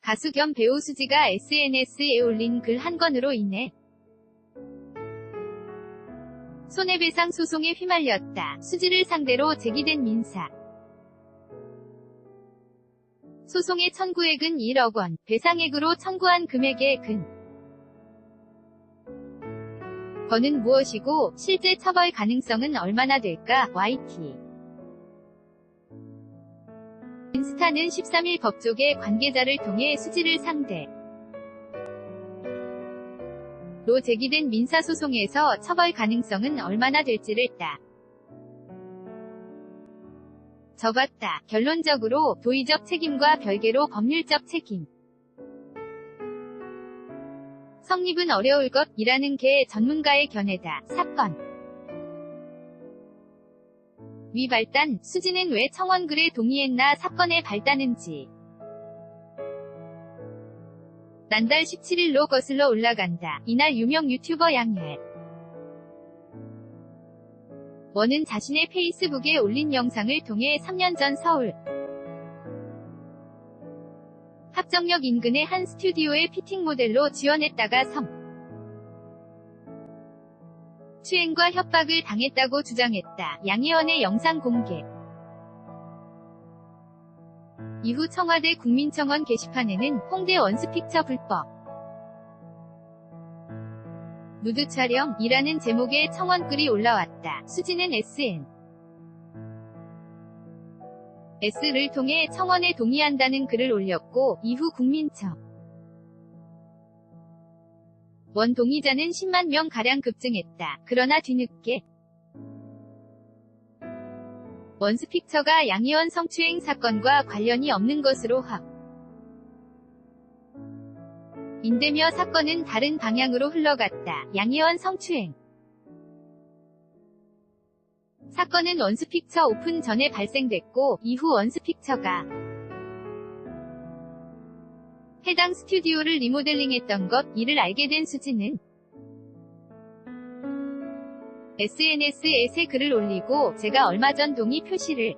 가수 겸 배우 수지가 SNS에 올린 글 한 건으로 인해 손해배상 소송에 휘말렸다. 수지를 상대로 제기된 민사 소송의 청구액은 1억 원, 배상액으로 청구한 금액의 근거는 무엇이고 실제 처벌 가능성은 얼마나 될까? YT 인스타는 13일 법조계 관계자를 통해 수지를 상대로 제기된 민사소송에서 처벌 가능성은 얼마나 될지를 따져봤다. 결론적으로 도의적 책임과 별개로 법률적 책임 성립은 어려울 것이라는 게 전문가의 견해다. 사건 위 발단, 수지는 왜 청원 글에 동의했나? 사건의 발단은지 난달 17일로 거슬러 올라간다. 이날 유명 유튜버 양혜 원은 자신의 페이스북에 올린 영상을 통해 3년 전 서울 합정역 인근의 한 스튜디오에 피팅 모델로 지원했다가 성추행과 협박을 당했다고 주장했다. 양혜원의 영상 공개 이후 청와대 국민청원 게시판에는 홍대 원스픽처 불법 누드 촬영이라는 제목의 청원글이 올라왔다. 수지는 SNS를 통해 청원에 동의한다는 글을 올렸고 이후 국민청 원 동의자는 10만 명가량 급증했다. 그러나 뒤늦게 원스픽처가 양혜원 성추행 사건과 관련이 없는 것으로 확인되며 사건은 다른 방향으로 흘러갔다. 양혜원 성추행 사건은 원스픽처 오픈 전에 발생됐고 이후 원스픽처가 해당 스튜디오를 리모델링했던 것, 이를 알게 된 수지는 SNS에 새 글을 올리고 제가 얼마 전 동의 표시를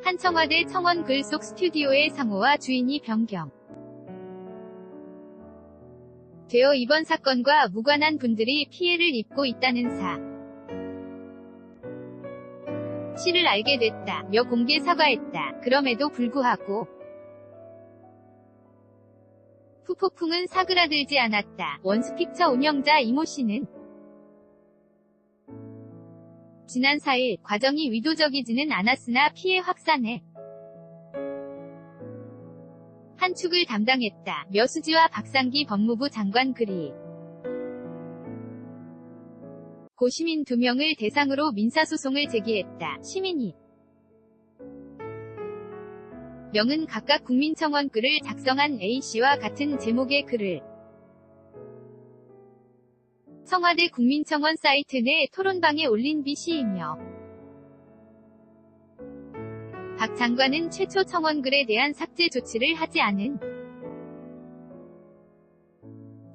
한 청와대 청원 글 속 스튜디오의 상호와 주인이 변경 되어 이번 사건과 무관한 분들이 피해를 입고 있다는 사실을 알게 됐다며 공개 사과했다. 그럼에도 불구하고 후폭풍은 사그라들지 않았다. 원스픽처 운영자 이모 씨는 지난 4일 과정이 의도적이지는 않았으나 피해 확산에 한 축을 담당했다며 수지와 박상기 법무부 장관 그리고 시민 2명을 대상으로 민사소송을 제기했다. 시민이 명은 각각 국민청원 글을 작성한 A씨와 같은 제목의 글을 청와대 국민청원 사이트 내 토론방에 올린 B씨이며 박 장관은 최초 청원글에 대한 삭제 조치를 하지 않은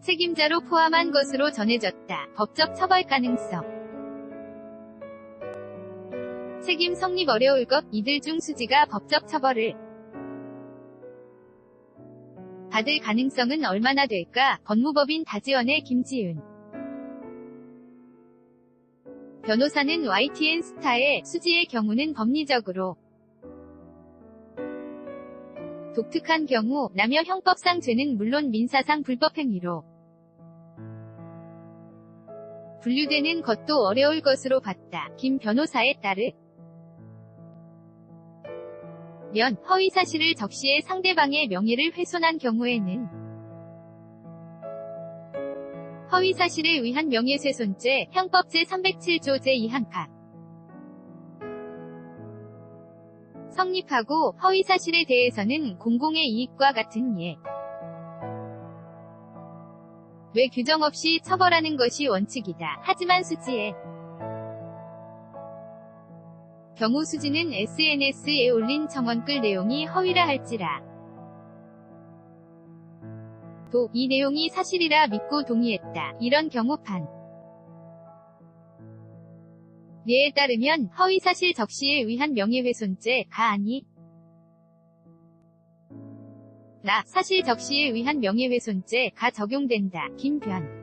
책임자로 포함한 것으로 전해졌다. 법적 처벌 가능성 책임 성립 어려울 것, 이들 중 수지가 법적 처벌을 받을 가능성은 얼마나 될까? 법무법인 다지원의 김지은 변호사는 YTN 스타의 수지의 경우는 법리적으로 독특한 경우 라며 형법상 죄는 물론 민사상 불법행위로 분류되는 것도 어려울 것으로 봤다. 김 변호사에 따르면 허위사실을 적시해 상대방의 명예를 훼손한 경우에는 허위사실에 의한 명예훼손죄, 형법 제307조 제2항 성립하고 허위사실에 대해서는 공공의 이익과 같은 외 규정 없이 처벌하는 것이 원칙이다. 하지만 수지의 경우 수지는 SNS에 올린 청원글 내용이 허위라 할지라도 이 내용이 사실이라 믿고 동의했다. 이런 경우판 예에 따르면 허위사실 적시에 의한 명예훼손죄가 나 사실 적시에 의한 명예훼손죄가 적용된다. 김변.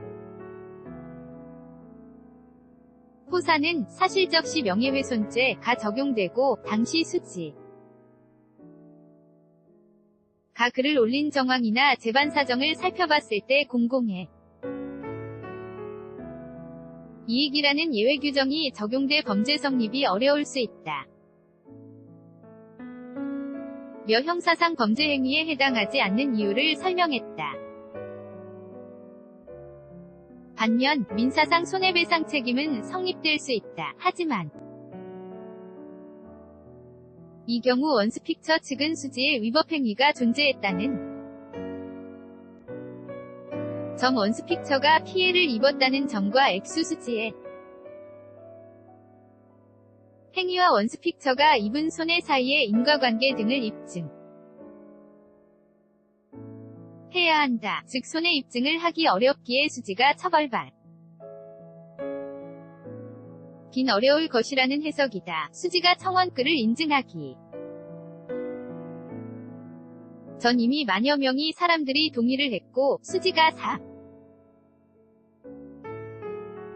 포사는 사실 적시 명예훼손죄가 적용되고 당시 수지 가 글을 올린 정황이나 재반 사정을 살펴봤을 때 공공의 이익이라는 예외 규정이 적용돼 범죄 성립이 어려울 수 있다. 며 형사상 범죄 행위에 해당하지 않는 이유를 설명했다. 반면 민사상 손해배상 책임은 성립될 수 있다. 하지만 이 경우 원스픽처 측은 수지의 위법 행위가 존재했다는 점, 원스픽처가 피해를 입었다는 점과 액수 수지의 행위와 원스픽처가 입은 손해 사이의 인과관계 등을 입증 해야 한다. 즉 손해 입증을 하기 어렵기에 수지가 처벌받 긴 어려울 것이라는 해석이다. 수지가 청원글을 인증하기 전 이미 만여 명의 사람들이 동의를 했고 수지가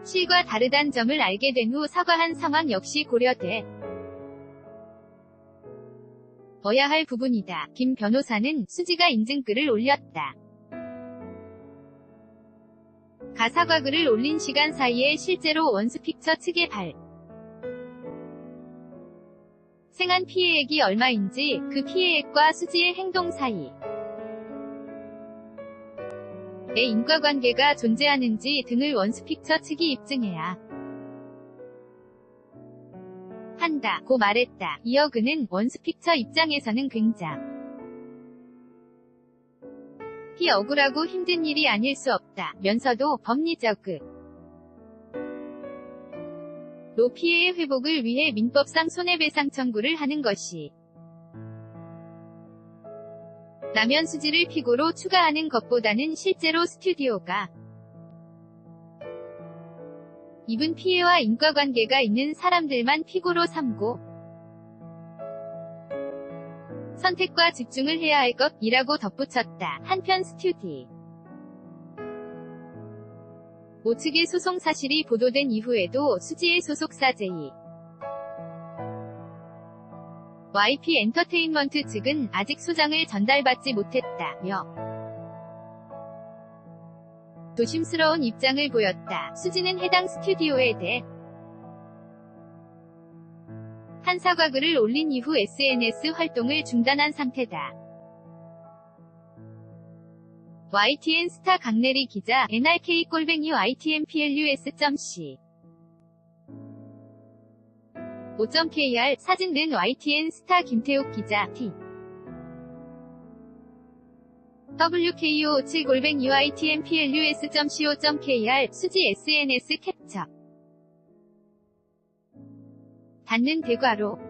실과 다르단 점을 알게 된 후 사과한 상황 역시 고려돼 어야 할 부분이다. 김 변호사는 수지가 인증글을 올렸다. 가 사과글을 올린 시간 사이에 실제로 원스픽처 측에 발생한 피해액이 얼마인지, 그 피해액과 수지의 행동 사이에 인과관계가 존재하는지 등을 원스픽처 측이 입증해야 한다. 고 말했다. 이어 그는 원스픽처 입장에서는 굉장히 억울하고 힘든 일이 아닐 수 없다. 면서도 법리적으로 피해의 회복을 위해 민법상 손해배상 청구를 하는 것이 라면 수지를 피고로 추가하는 것보다는 실제로 스튜디오가 입은 피해와 인과관계가 있는 사람들만 피고로 삼고 선택과 집중을 해야 할 것이라고 덧붙였다. 한편 스튜디오 측의 소송 사실이 보도된 이후에도 수지의 소속사 YP 엔터테인먼트 측은 아직 소장을 전달받지 못했다며 조심스러운 입장을 보였다. 수지는 해당 스튜디오에 대해 한 사과글을 올린 이후 SNS 활동을 중단한 상태다. YTN 스타 강내리 기자 nrk@ytnplus.c 5.kr 사진 등 YTN 스타 김태욱 기자 t wko7@ytnplus.co.kr 수지 SNS 캡처 닫는 대괄호